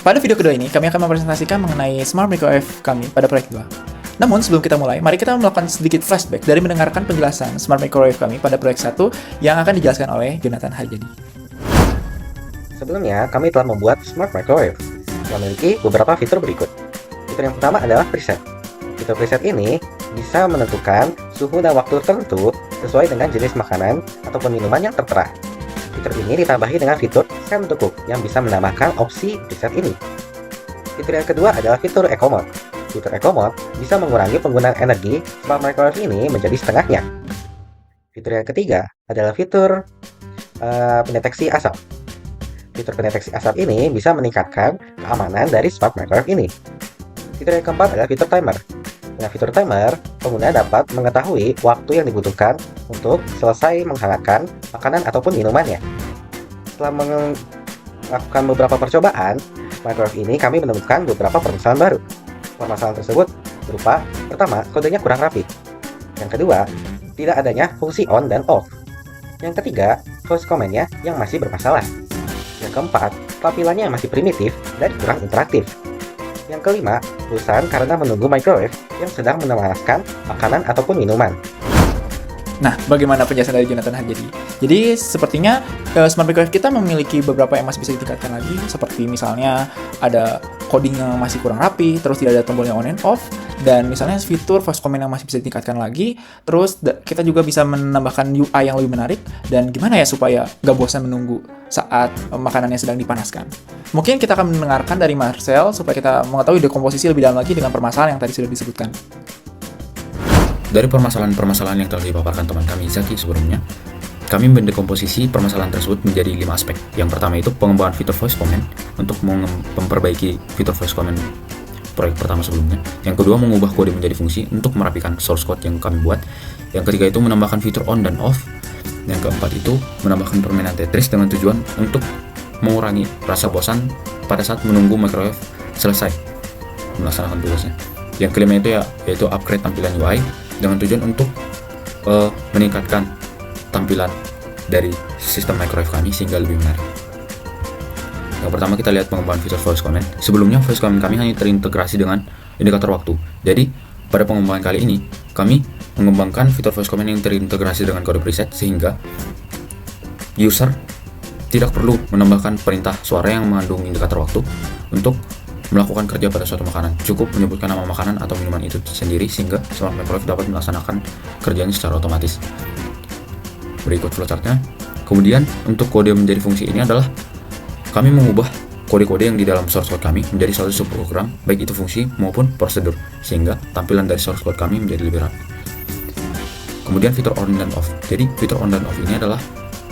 Pada video kedua ini, kami akan mempresentasikan mengenai Smart Microwave kami pada proyek 2. Namun, sebelum kita mulai, mari kita melakukan sedikit flashback dari mendengarkan penjelasan Smart Microwave kami pada proyek 1 yang akan dijelaskan oleh Jonathan Harjadi. Sebelumnya, kami telah membuat Smart Microwave yang memiliki beberapa fitur berikut. Fitur yang pertama adalah preset. Fitur preset ini bisa menentukan suhu dan waktu tertentu sesuai dengan jenis makanan ataupun minuman yang tertera. Fitur ini ditambahi dengan fitur Send to Cook yang bisa menambahkan opsi preset ini. Fitur yang kedua adalah fitur Eco Mode. Fitur Eco Mode bisa mengurangi penggunaan energi Smart Microwave ini menjadi setengahnya. Fitur yang ketiga adalah fitur pendeteksi asap. Fitur pendeteksi asap ini bisa meningkatkan keamanan dari Smart Microwave ini. Fitur yang keempat adalah fitur timer. Dengan fitur timer, pengguna dapat mengetahui waktu yang dibutuhkan untuk selesai menghangatkan makanan ataupun minumannya. Setelah melakukan beberapa percobaan, microwave ini kami menemukan beberapa permasalahan baru. Permasalahan tersebut berupa, pertama, kodenya kurang rapi. Yang kedua, tidak adanya fungsi on dan off. Yang ketiga, voice command-nya yang masih bermasalah. Yang keempat, tampilannya yang masih primitif dan kurang interaktif. Yang kelima, bosan karena menunggu microwave yang sedang memanaskan makanan ataupun minuman. Nah, bagaimana penjelasan dari Jonathan Harjadi? Jadi, sepertinya Smart Microwave kita memiliki beberapa yang masih bisa ditingkatkan lagi, seperti misalnya ada coding yang masih kurang rapi, terus tidak ada tombolnya on and off, dan misalnya fitur voice command yang masih bisa ditingkatkan lagi, terus kita juga bisa menambahkan UI yang lebih menarik, dan gimana ya supaya gak bosan menunggu saat makanannya sedang dipanaskan. Mungkin kita akan mendengarkan dari Marcel supaya kita mengetahui dekomposisi lebih dalam lagi dengan permasalahan yang tadi sudah disebutkan. Dari permasalahan yang telah dipaparkan teman kami Zaki sebelumnya, kami mendekomposisi permasalahan tersebut menjadi 5 aspek. Yang pertama itu pengembangan fitur voice command untuk memperbaiki fitur voice command proyek pertama sebelumnya. Yang kedua, mengubah kode menjadi fungsi untuk merapikan source code yang kami buat. Yang ketiga itu menambahkan fitur on dan off. Yang keempat itu menambahkan permainan Tetris dengan tujuan untuk mengurangi rasa bosan pada saat menunggu microwave selesai melaksanakan tugasnya. Yang kelima itu yaitu upgrade tampilan UI dengan tujuan untuk meningkatkan tampilan dari sistem microwave kami sehingga lebih menarik. Yang pertama kita lihat pengembangan fitur voice command. Sebelumnya voice command kami hanya terintegrasi dengan indikator waktu. Jadi pada pengembangan kali ini kami mengembangkan fitur voice command yang terintegrasi dengan kode preset sehingga user tidak perlu menambahkan perintah suara yang mengandung indikator waktu untuk melakukan kerja pada suatu makanan. Cukup menyebutkan nama makanan atau minuman itu sendiri sehingga Smart Microwave dapat melaksanakan kerjanya secara otomatis. Berikut flowchartnya. Kemudian untuk kode menjadi fungsi ini adalah kami mengubah kode-kode yang di dalam source code kami menjadi suatu subprogram, baik itu fungsi maupun prosedur, sehingga tampilan dari source code kami menjadi lebih rapi. Kemudian fitur on dan off. Jadi fitur on dan off ini adalah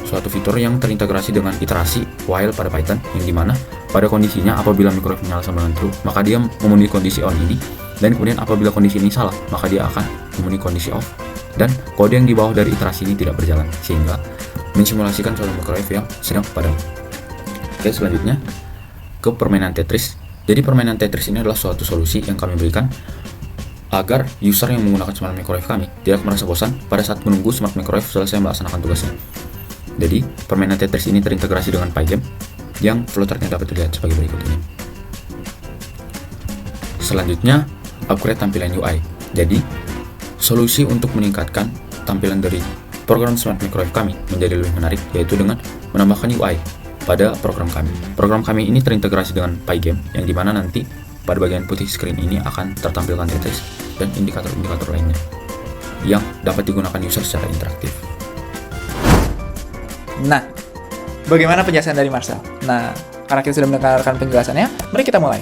suatu fitur yang terintegrasi dengan iterasi while pada Python, yang dimana pada kondisinya apabila microwave menyala sama dengan true, maka dia memenuhi kondisi on ini, dan kemudian apabila kondisi ini salah, maka dia akan memenuhi kondisi off, dan kode yang di bawah dari iterasi ini tidak berjalan, sehingga mensimulasikan suatu microwave yang sedang padam. Oke, selanjutnya ke permainan Tetris. Jadi permainan Tetris ini adalah suatu solusi yang kami berikan agar user yang menggunakan Smart Microwave kami tidak merasa bosan pada saat menunggu Smart Microwave selesai melaksanakan tugasnya. Jadi, permainan Tetris ini terintegrasi dengan Pygame yang flowchartnya dapat dilihat sebagai berikut ini. Selanjutnya, upgrade tampilan UI. Jadi, solusi untuk meningkatkan tampilan dari program Smart Microwave kami menjadi lebih menarik yaitu dengan menambahkan UI pada program kami. Program kami ini terintegrasi dengan Pygame yang dimana nanti pada bagian putih screen ini akan tertampilkan Tetris dan indikator-indikator lainnya yang dapat digunakan user secara interaktif. Nah, bagaimana penjelasan dari Marcel? Nah, karena kita sudah mendengarkan penjelasannya, mari kita mulai.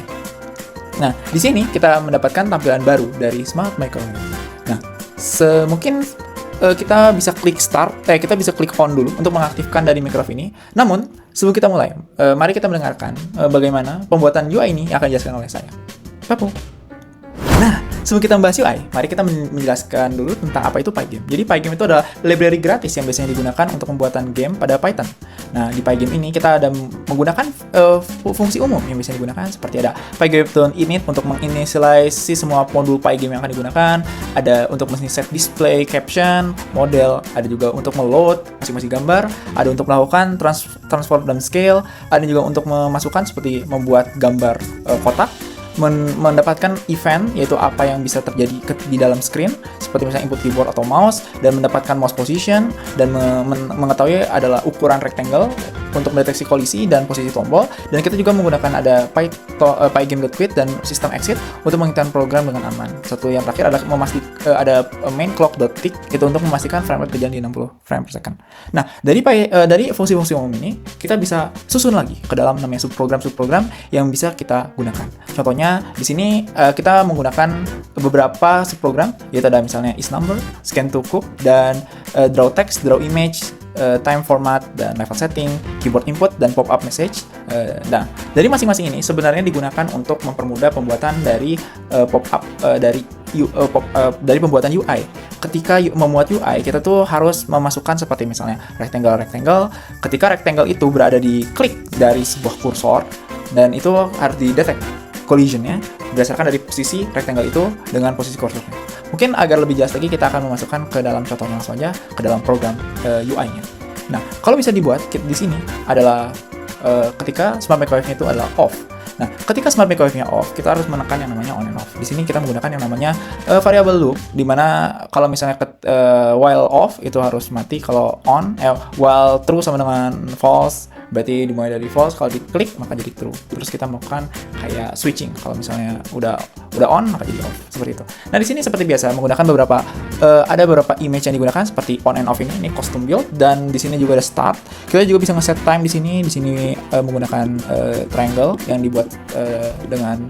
Nah, di sini kita mendapatkan tampilan baru dari Smart Microwave. Nah, mungkin kita bisa klik start, kita bisa klik on dulu untuk mengaktifkan dari microwave ini. Namun, sebelum kita mulai, mari kita mendengarkan bagaimana pembuatan UI ini akan dijelaskan oleh saya. Papu. Nah, sebelum kita membahas UI, mari kita menjelaskan dulu tentang apa itu Pygame. Jadi Pygame itu adalah library gratis yang biasanya digunakan untuk pembuatan game pada Python. Nah, di Pygame ini kita ada menggunakan fungsi umum yang bisa digunakan seperti ada pygame.init untuk menginisialisasi semua modul Pygame yang akan digunakan, ada untuk men-set display, caption, model, ada juga untuk meload masing-masing gambar, ada untuk melakukan transform dan scale, ada juga untuk memasukkan seperti membuat gambar kotak, mendapatkan event, yaitu apa yang bisa terjadi di dalam screen, seperti misalnya input keyboard atau mouse, dan mendapatkan mouse position, dan mengetahui adalah ukuran rectangle untuk mendeteksi kolisi dan posisi tombol. Dan kita juga menggunakan ada pygame.quit dan system exit untuk menghentikan program dengan aman. Satu yang terakhir adalah ada main clock.tick, itu untuk memastikan frame rate berjalan di 60 frame per second. Nah, dari fungsi-fungsi umum ini, kita bisa susun lagi ke dalam namanya subprogram yang bisa kita gunakan. Contohnya di sini kita menggunakan beberapa subprogram, yaitu ada misalnya isNumber, scan2cook, dan draw text, draw image, time format, dan level setting, keyboard input, dan pop-up message. Nah, dari masing-masing ini sebenarnya digunakan untuk mempermudah pembuatan dari pop-up dari pembuatan UI. Ketika membuat UI, kita tuh harus memasukkan seperti misalnya rectangle. Ketika rectangle itu berada di klik dari sebuah kursor, dan itu harus didetek collision-nya berdasarkan dari posisi rectangle itu dengan posisi kursornya. Mungkin agar lebih jelas lagi, kita akan memasukkan ke dalam contohnya langsung aja ke dalam program UI-nya. Nah, kalau bisa dibuat di sini adalah ketika Smart Microwave-nya itu adalah off. Nah, ketika Smart Microwave-nya off, kita harus menekan yang namanya on and off. Di sini kita menggunakan yang namanya variable loop, di mana kalau misalnya while off itu harus mati, kalau on, while true sama dengan false, berarti dimulai dari false, kalau diklik maka jadi true. Terus kita melakukan kayak switching, kalau misalnya udah on maka jadi off, seperti itu. Nah, di sini seperti biasa menggunakan ada beberapa image yang digunakan seperti on and off ini custom build, dan di sini juga ada start. Kita juga bisa nge-set time di sini menggunakan triangle yang dibuat dengan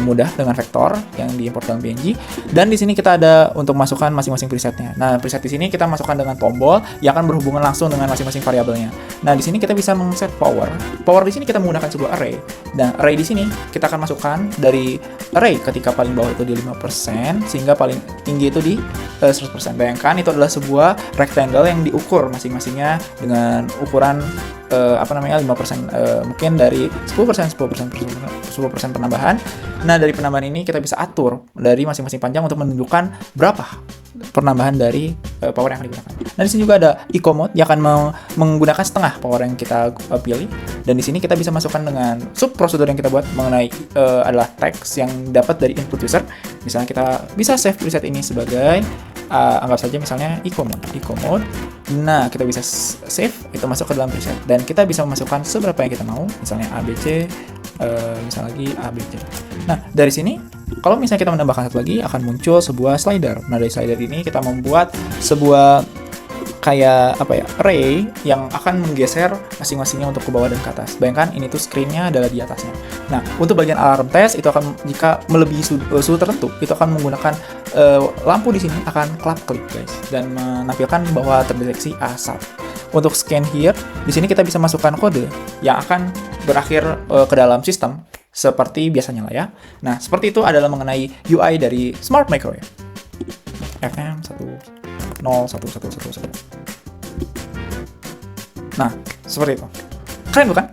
mudah dengan vektor yang diimport dalam PNG. Dan di sini kita ada untuk masukkan masing-masing presetnya. Nah, preset di sini kita masukkan dengan tombol yang akan berhubungan langsung dengan masing-masing variabelnya. Nah, di sini kita bisa men-set power. Power di sini kita menggunakan sebuah array. Dan array di sini kita akan masukkan dari array ketika paling bawah itu di 5% sehingga paling tinggi itu di 100%. Bayangkan itu adalah sebuah rectangle yang diukur masing-masingnya dengan ukuran 5%, mungkin dari 10% penambahan. Nah, dari penambahan ini kita bisa atur dari masing-masing panjang untuk menunjukkan berapa penambahan dari power yang akan digunakan. Nah, di sini juga ada eco mode yang akan menggunakan setengah power yang kita pilih. Dan di sini kita bisa masukkan dengan sub prosedur yang kita buat mengenai adalah text yang dapat dari input user. Misalnya kita bisa save preset ini sebagai anggap saja misalnya eco mode. Nah, kita bisa save itu masuk ke dalam preset, dan kita bisa memasukkan seberapa yang kita mau, misalnya ABC, misalnya lagi ABC. Nah, dari sini kalau misalnya kita menambahkan satu lagi akan muncul sebuah slider. Nah, dari slider ini kita membuat sebuah kayak array yang akan menggeser masing-masingnya untuk ke bawah dan ke atas. Bayangkan ini tuh screen-nya adalah di atasnya. Nah, untuk bagian alarm test itu akan, jika melebihi suhu tertentu, itu akan menggunakan lampu di sini akan klip guys, dan menampilkan bahwa terdeteksi asap. Untuk scan here, di sini kita bisa masukkan kode yang akan berakhir ke dalam sistem seperti biasanya lah ya. Nah, seperti itu adalah mengenai UI dari Smart Microwave. FM 1011111. Nah, seperti itu. Keren bukan?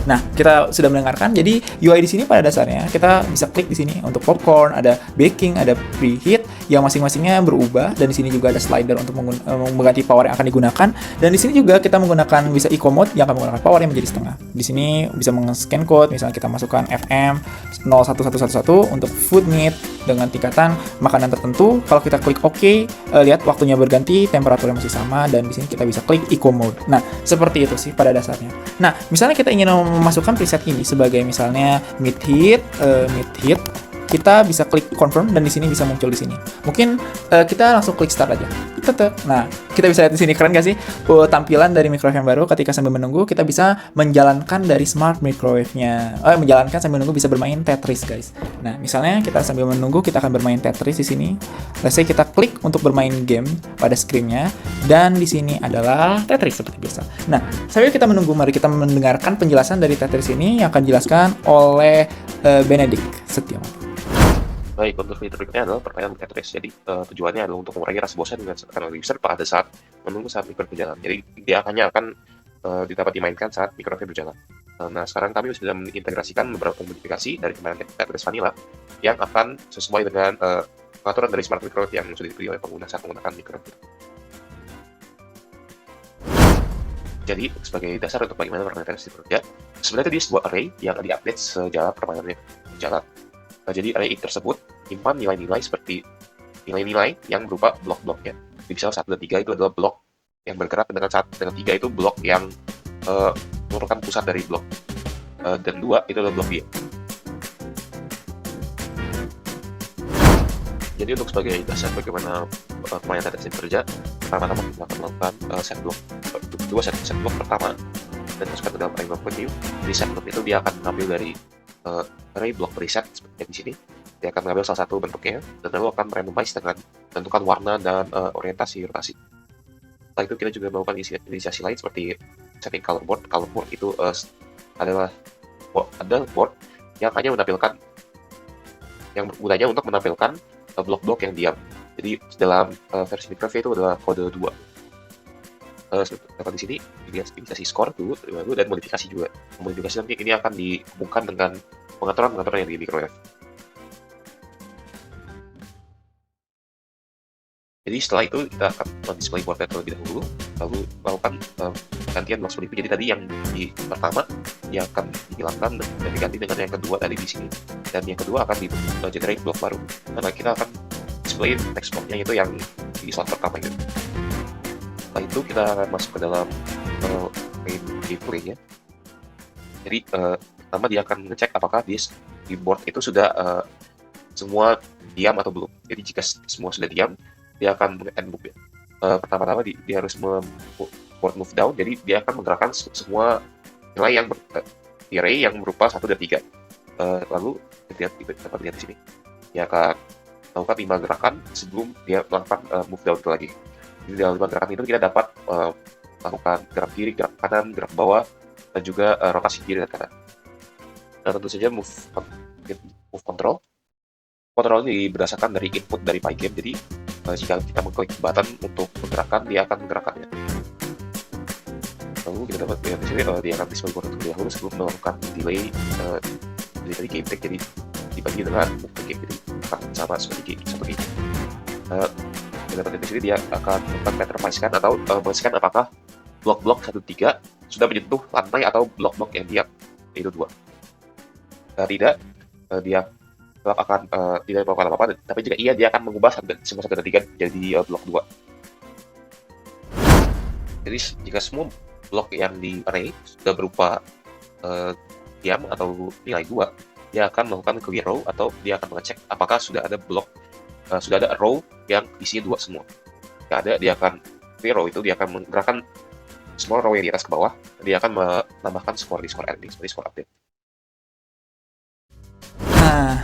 Nah, kita sudah mendengarkan. Jadi UI di sini pada dasarnya kita bisa klik di sini untuk popcorn, ada baking, ada preheat yang masing-masingnya berubah, dan di sini juga ada slider untuk mengganti power yang akan digunakan. Dan di sini juga kita menggunakan bisa eco mode yang akan menggunakan power yang menjadi setengah. Di sini bisa meng-scan code, misalnya kita masukkan FM 01111 untuk food meat dengan tingkatan makanan tertentu. Kalau kita klik OK, lihat waktunya berganti, temperaturnya masih sama, dan di sini kita bisa klik eco mode. Nah, seperti itu sih pada dasarnya. Nah, misalnya kita ingin memasukkan preset ini sebagai misalnya mid heat, kita bisa klik confirm, dan di sini bisa muncul di sini. Mungkin kita langsung klik start aja. Nah, kita bisa lihat di sini, keren gak sih? Tampilan dari microwave yang baru. Ketika sambil menunggu, kita bisa menjalankan dari smart microwave-nya. Menjalankan sambil menunggu bisa bermain Tetris, guys. Nah, misalnya kita sambil menunggu, kita akan bermain Tetris di sini. Let's say kita klik untuk bermain game pada screen-nya, dan di sini adalah Tetris seperti biasa. Nah, sambil kita menunggu, mari kita mendengarkan penjelasan dari Tetris ini yang akan dijelaskan oleh Benedict Setiawan. Baik, untuk fitur berikutnya adalah permainan Tetris. Jadi tujuannya adalah untuk mengurangi rasa bosan dengan user pada saat menunggu saat microwave berjalan. Jadi dia hanya akan dapat dimainkan saat microwave berjalan. Nah, sekarang kami sudah mengintegrasikan beberapa modifikasi dari permainan Tetris Vanilla yang akan sesuai dengan peraturan dari Smart Microwave yang sudah dipilih oleh pengguna saat menggunakan microwave. Jadi, sebagai dasar untuk bagaimana permainan Tetris bekerja, sebenarnya dia sebuah array yang diupdate sejalan permainannya berjalan. Jadi array tersebut menyimpan nilai-nilai seperti nilai-nilai yang berupa blok-bloknya. Jadi misal 1 dan 3 itu adalah blok yang bergerak, dengan 1 dan 3 itu blok yang merupakan pusat dari blok. Dan 2 itu adalah blok dia. Jadi untuk sebagai dasar bagaimana permainan Tetris bekerja, pertama-tama kita akan melakukan set blok. Set blok pertama dan masukkan ke dalam array block menu. Di set blok itu dia akan mengambil dari array block preset seperti di sini. Dia akan mengambil salah satu bentuknya dan lalu akan randomize dengan menentukan warna dan orientasi rotasi. Setelah itu kita juga melakukan inisiasi lain seperti setting color board. Color board itu adalah board yang hanya menampilkan, yang gunanya untuk menampilkan blok-blok yang diam. Jadi dalam versi microwave itu adalah kode 2. Dapat di sini inisiasi score dulu dan modifikasi juga. Modifikasi nanti ini akan dihubungkan dengan pengaturan yang di microwave. Jadi setelah itu kita akan display board terlebih dahulu, lalu melakukan gantian blok seperti itu. Jadi tadi yang di pertama yang akan dihilangkan dan diganti dengan yang kedua tadi di sini, dan yang kedua akan generate blok baru. Nah, kita akan display text boxnya itu yang di slot pertama itu. Setelah itu kita akan masuk ke dalam main gameplay ya. Jadi pertama dia akan ngecek apakah di board itu sudah semua diam atau belum. Jadi jika semua sudah diam, dia akan end move ya. Pertama-tama dia harus board move down, jadi dia akan menggerakkan semua nilai yang array yang berupa 1 dan 3. Lalu dapat lihat di sini. Dia akan melakukan 5 gerakan sebelum dia melakukan move down itu lagi. Jadi dalam 5 gerakan itu kita dapat melakukan gerak kiri, gerak kanan, gerak bawah, dan juga rotasi kiri dan kanan. Nah, tentu saja move control ini berdasarkan dari input dari Pygame. Jadi jika kita mengklik button untuk menggerakkan, dia akan menggerakkannya. Lalu kita dapat lihat di sini dia akan display board terlebih dahulu sebelum melakukan delay dari game take. Jadi dibagi dengan move game, jadi akan sama seperti ini. Kita dapat di sini dia akan melakukan pattern atau memastikan apakah blok-blok 1-3 sudah menyentuh lantai atau blok-blok yang diam, yaitu 2. Tidak, dia akan tidak melakukan apa-apa, tapi jika iya, dia akan mengubah semua 1 dan 3 jadi blok 2. Jadi jika semua blok yang di array sudah berupa diam atau nilai 2, dia akan melakukan clear row, atau dia akan mengecek apakah sudah ada blok, sudah ada row yang isinya 2 semua. Jika ada, dia akan clear row, itu dia akan menggerakkan semua row yang di atas ke bawah, dia akan menambahkan skor di skor ending seperti skor update. Nah,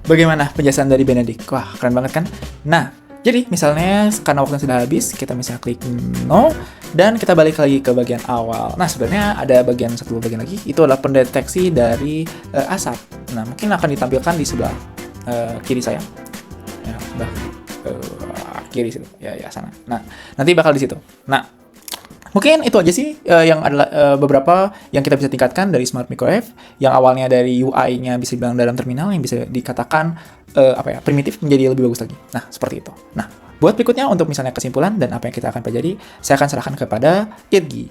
bagaimana penjelasan dari Benedict? Wah, keren banget kan? Nah, jadi misalnya karena waktunya sudah habis, kita misalnya klik no, dan kita balik lagi ke bagian awal. Nah, sebenarnya ada satu bagian lagi, itu adalah pendeteksi dari asap. Nah, mungkin akan ditampilkan di sebelah kiri saya. Ya, sebelah kiri situ. Ya, sana. Nah, nanti bakal di situ. Nah, mungkin itu aja sih yang adalah beberapa yang kita bisa tingkatkan dari Smart Microwave, yang awalnya dari UI-nya bisa dibilang dalam terminal yang bisa dikatakan primitif menjadi lebih bagus lagi. Nah, seperti itu. Nah, buat berikutnya untuk misalnya kesimpulan dan apa yang kita akan pelajari, saya akan serahkan kepada Irgi.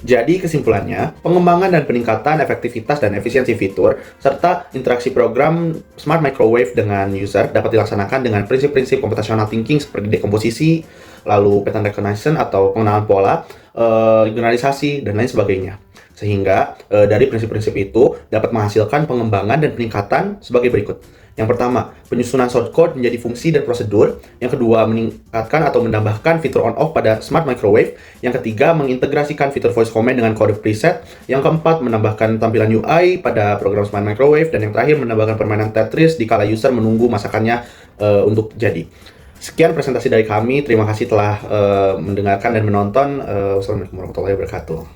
Jadi kesimpulannya, pengembangan dan peningkatan efektivitas dan efisiensi fitur, serta interaksi program Smart Microwave dengan user dapat dilaksanakan dengan prinsip-prinsip computational thinking seperti dekomposisi, lalu pattern recognition atau pengenalan pola, generalisasi, dan lain sebagainya. Sehingga dari prinsip-prinsip itu dapat menghasilkan pengembangan dan peningkatan sebagai berikut. Yang pertama, penyusunan source code menjadi fungsi dan prosedur. Yang kedua, meningkatkan atau menambahkan fitur on-off pada Smart Microwave. Yang ketiga, mengintegrasikan fitur voice command dengan kode preset. Yang keempat, menambahkan tampilan UI pada program Smart Microwave. Dan yang terakhir, menambahkan permainan Tetris di kala user menunggu masakannya untuk jadi. Sekian presentasi dari kami. Terima kasih telah mendengarkan dan menonton. Wassalamualaikum warahmatullahi wabarakatuh.